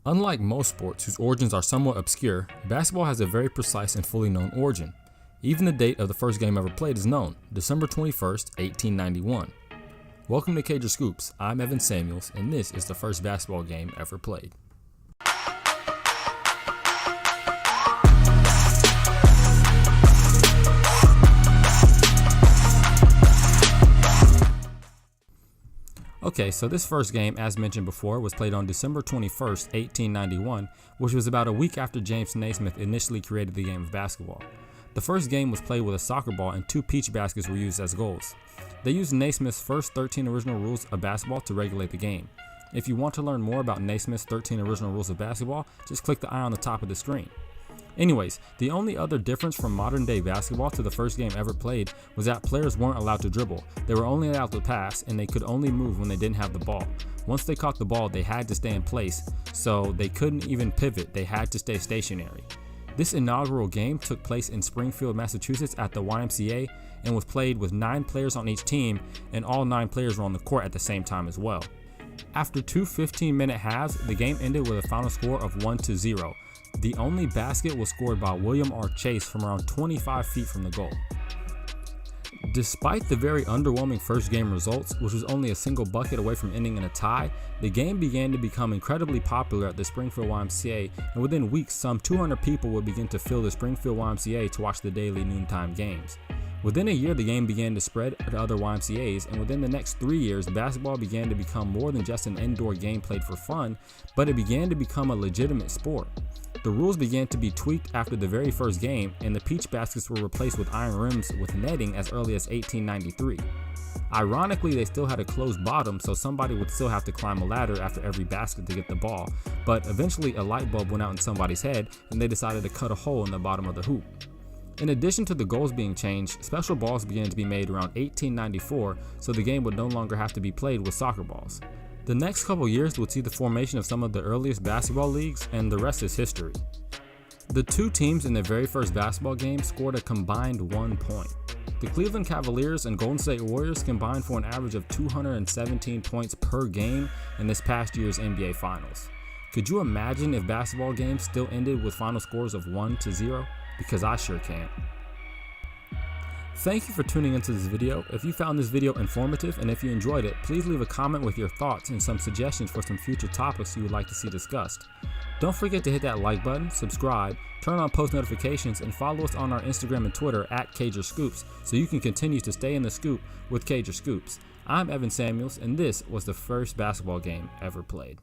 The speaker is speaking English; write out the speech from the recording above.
Unlike most sports whose origins are somewhat obscure, basketball has a very precise and fully known origin. Even the date of the first game ever played is known, December 21st, 1891. Welcome to Cager Scoops. I'm Evan Samuels, and this is the first basketball game ever played. Okay, so this first game, as mentioned before, was played on December 21st, 1891, which was about a week after James Naismith initially created the game of basketball. The first game was played with a soccer ball and 2 peach baskets were used as goals. They used Naismith's first 13 original rules of basketball to regulate the game. If you want to learn more about Naismith's 13 original rules of basketball, just click the eye on the top of the screen. Anyways, the only other difference from modern day basketball to the first game ever played was that players weren't allowed to dribble. They were only allowed to pass, and they could only move when they didn't have the ball. Once they caught the ball, they had to stay in place, so they couldn't even pivot. They had to stay stationary. This inaugural game took place in Springfield, Massachusetts at the YMCA and was played with 9 players on each team, and all 9 players were on the court at the same time as well. After 2 15-minute halves, the game ended with a final score of 1-0. The only basket was scored by William R. Chase from around 25 feet from the goal. Despite the very underwhelming first game results, which was only a single bucket away from ending in a tie, the game began to become incredibly popular at the Springfield YMCA, and within weeks some 200 people would begin to fill the Springfield YMCA to watch the daily noontime games. Within a year, the game began to spread to other YMCAs, and within the next 3 years, basketball began to become more than just an indoor game played for fun, but it began to become a legitimate sport. The rules began to be tweaked after the very first game, and the peach baskets were replaced with iron rims with netting as early as 1893. Ironically, they still had a closed bottom, so somebody would still have to climb a ladder after every basket to get the ball, but eventually a light bulb went out in somebody's head, and they decided to cut a hole in the bottom of the hoop. In addition to the goals being changed, special balls began to be made around 1894, so the game would no longer have to be played with soccer balls. The next couple years would see the formation of some of the earliest basketball leagues, and the rest is history. The 2 teams in their very first basketball game scored a combined 1 point. The Cleveland Cavaliers and Golden State Warriors combined for an average of 217 points per game in this past year's NBA Finals. Could you imagine if basketball games still ended with final scores of 1-0? Because I sure can't. Thank you for tuning into this video. If you found this video informative and if you enjoyed it, please leave a comment with your thoughts and some suggestions for some future topics you would like to see discussed. Don't forget to hit that like button, subscribe, turn on post notifications, and follow us on our Instagram and Twitter at Cager Scoops so you can continue to stay in the scoop with Cager Scoops. I'm Evan Samuels, and this was the first basketball game ever played.